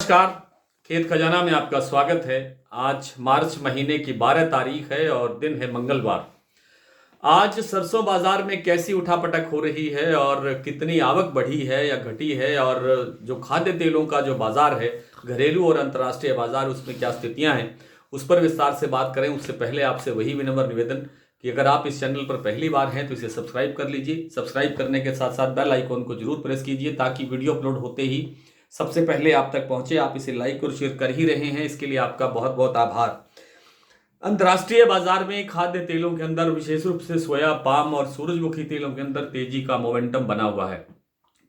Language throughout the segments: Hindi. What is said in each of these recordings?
नमस्कार। खेत खजाना में आपका स्वागत है। आज मार्च महीने की 12 तारीख है और दिन है मंगलवार। आज सरसों बाजार में कैसी उठापटक हो रही है और कितनी आवक बढ़ी है या घटी है, और जो खाद्य तेलों का जो बाजार है, घरेलू और अंतर्राष्ट्रीय बाजार, उसमें क्या स्थितियां हैं, उस पर विस्तार से बात करें। उससे पहले आपसे वही विनम्र निवेदन कि अगर आप इस चैनल पर पहली बार हैं तो इसे सब्सक्राइब कर लीजिए। सब्सक्राइब करने के साथ साथ बेल आइकॉन को जरूर प्रेस कीजिए ताकि वीडियो अपलोड होते ही सबसे पहले आप तक पहुंचे। आप इसे लाइक और शेयर कर ही रहे हैं, इसके लिए आपका बहुत बहुत आभार। अंतर्राष्ट्रीय बाजार में खाद्य तेलों के अंदर विशेष रूप से सोया, पाम और सूरजमुखी तेलों के अंदर तेजी का मोमेंटम बना हुआ है।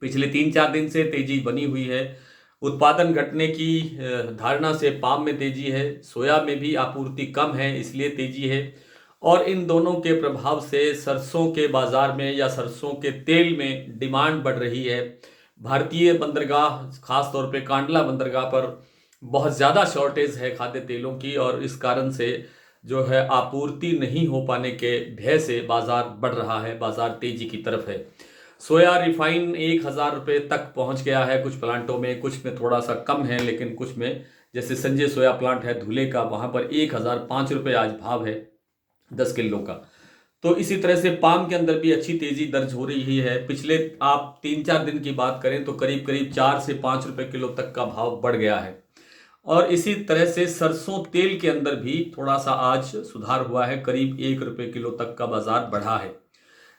पिछले 3-4 दिन से तेजी बनी हुई है। उत्पादन घटने की धारणा से पाम में तेजी है, सोया में भी आपूर्ति कम है इसलिए तेजी है, और इन दोनों के प्रभाव से सरसों के बाजार में या सरसों के तेल में डिमांड बढ़ रही है। भारतीय बंदरगाह, खास तौर पे कांडला बंदरगाह पर बहुत ज़्यादा शॉर्टेज है खाद्य तेलों की, और इस कारण से जो है आपूर्ति नहीं हो पाने के भय से बाजार बढ़ रहा है, बाजार तेजी की तरफ है। सोया रिफाइन 1,000 रुपये तक पहुंच गया है कुछ प्लांटों में, कुछ में थोड़ा सा कम है, लेकिन कुछ में, जैसे संजय सोया प्लांट है धुले का, वहां पर 1,005 रुपये आज भाव है 10 किलो का। तो इसी तरह से पाम के अंदर भी अच्छी तेजी दर्ज हो रही है। पिछले आप 3-4 दिन की बात करें तो करीब करीब 4 से 5 रुपए किलो तक का भाव बढ़ गया है। और इसी तरह से सरसों तेल के अंदर भी थोड़ा सा आज सुधार हुआ है, करीब 1 रुपए किलो तक का बाजार बढ़ा है।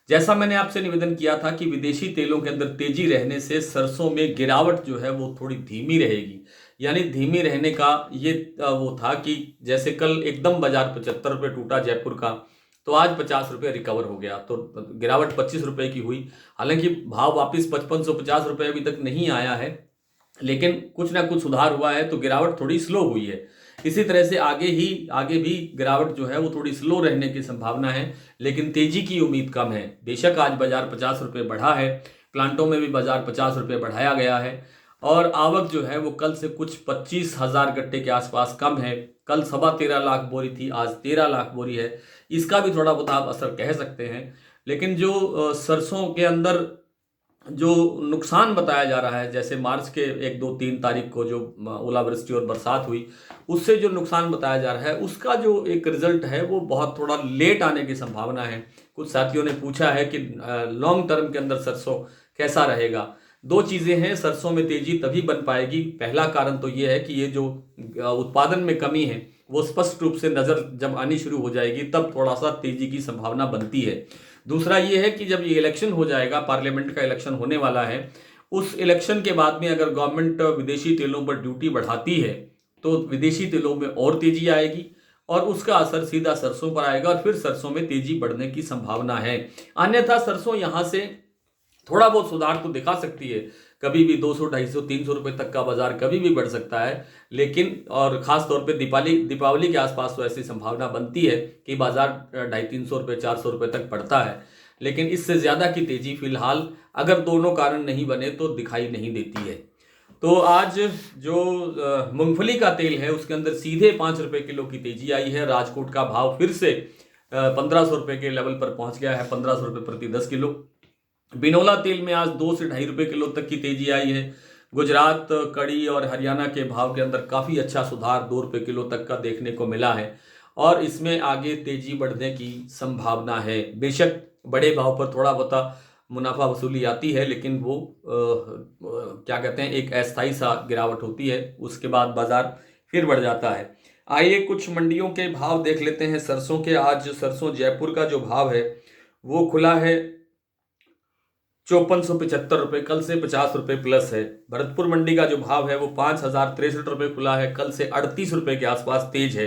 जैसा मैंने आपसे निवेदन किया था कि विदेशी तेलों के अंदर तेजी रहने से सरसों में गिरावट जो है वो थोड़ी धीमी रहेगी। यानी धीमी रहने का ये वो था कि जैसे कल एकदम बाजार 75 रुपये टूटा जयपुर का, तो आज 50 रुपये रिकवर हो गया, तो गिरावट 25 रुपये की हुई। हालांकि भाव वापस 5550 रुपये अभी तक नहीं आया है, लेकिन कुछ ना कुछ सुधार हुआ है, तो गिरावट थोड़ी स्लो हुई है। इसी तरह से आगे भी गिरावट जो है वो थोड़ी स्लो रहने की संभावना है, लेकिन तेजी की उम्मीद कम है। बेशक आज बाजार 50 रुपये बढ़ा है, प्लांटों में भी बाजार 50 रुपये बढ़ाया गया है, और आवक जो है वो कल से कुछ 25,000 गट्टे के आसपास कम है। कल 13.25 लाख बोरी थी, आज 13 लाख बोरी है। इसका भी थोड़ा बहुत आप असर कह सकते हैं। लेकिन जो सरसों के अंदर जो नुकसान बताया जा रहा है, जैसे मार्च के 1, 2, 3 तारीख को जो ओलावृष्टि और बरसात हुई, उससे जो नुकसान बताया जा रहा है उसका जो एक रिजल्ट है वो बहुत थोड़ा लेट आने की संभावना है। कुछ साथियों ने पूछा है कि लॉन्ग टर्म के अंदर सरसों कैसा रहेगा। दो चीजें हैं, सरसों में तेजी तभी बन पाएगी। पहला कारण तो ये है कि ये जो उत्पादन में कमी है वो स्पष्ट रूप से नजर जब आनी शुरू हो जाएगी तब थोड़ा सा तेजी की संभावना बनती है। दूसरा ये है कि जब ये इलेक्शन हो जाएगा, पार्लियामेंट का इलेक्शन होने वाला है, उस इलेक्शन के बाद में अगर गवर्नमेंट विदेशी तेलों पर ड्यूटी बढ़ाती है तो विदेशी तेलों में और तेजी आएगी, और उसका असर सीधा सरसों पर आएगा, और फिर सरसों में तेजी बढ़ने की संभावना है। अन्यथा सरसों यहां से थोड़ा बहुत सुधार तो दिखा सकती है, कभी भी 200, 250, 300 रुपए तक का बाजार कभी भी बढ़ सकता है, लेकिन और खास तौर पे दीपावली के आसपास तो ऐसी संभावना बनती है कि बाजार 250-300 रुपये, 400 रुपये तक बढ़ता है। लेकिन इससे ज्यादा की तेजी फिलहाल अगर दोनों कारण नहीं बने तो दिखाई नहीं देती है। तो आज जो मूंगफली का तेल है उसके अंदर सीधे 5 रुपए किलो की तेजी आई है। राजकोट का भाव फिर से 1500 रुपये के लेवल पर पहुंच गया है, 1500 रुपये प्रति 10 किलो। बिनोला तेल में आज 2 से 2.5 रुपए किलो तक की तेजी आई है। गुजरात, कड़ी और हरियाणा के भाव के अंदर काफी अच्छा सुधार 2 रुपए किलो तक का देखने को मिला है, और इसमें आगे तेजी बढ़ने की संभावना है। बेशक बड़े भाव पर थोड़ा बहुत मुनाफा वसूली आती है, लेकिन वो क्या कहते हैं, एक अस्थायी सा गिरावट होती है, उसके बाद बाजार फिर बढ़ जाता है। आइए कुछ मंडियों के भाव देख लेते हैं सरसों के। आज सरसों जयपुर का जो भाव है वो खुला है 5475 रुपये, कल से 50 रुपये प्लस है। भरतपुर मंडी का जो भाव है वो 5,063 रुपये खुला है, कल से 38 रुपये के आसपास तेज है।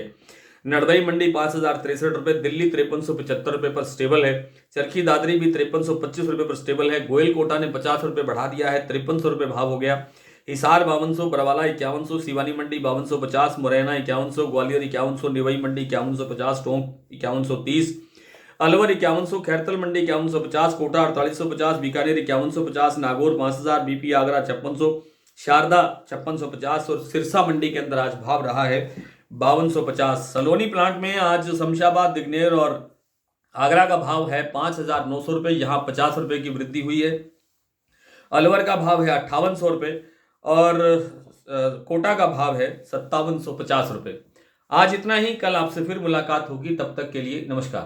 नर्मदाई मंडी 5,063 रुपये, दिल्ली 5375 रुपये पर स्टेबल है। चरखी दादरी भी 5325 रुपये पर स्टेबल है। गोयल कोटा ने 50 रुपये बढ़ा दिया है, 5300 रुपये भाव हो गया। हिसार 5200, बरवाला 5100, सिवानी मंडी 5250, मुरैना 5100, ग्वालियर 5100, निवाई मंडी 5150, टोंक 5130, अलवर 5100, खैरतल मंडी 5150, कोटा 4850, बीकानेर 5150, नागौर 5000, बीपी आगरा 5600, शारदा 5650, और सिरसा मंडी के अंदर आज भाव रहा है 5250। सलोनी प्लांट में आज शमशाबाद, दिग्नेर और आगरा का भाव है 5,900 रुपये, यहाँ 50 रुपये की वृद्धि हुई है। अलवर का भाव है 5800 रुपये, और कोटा का भाव है 5750 रुपये। आज इतना ही, कल आपसे फिर मुलाकात होगी, तब तक के लिए नमस्कार।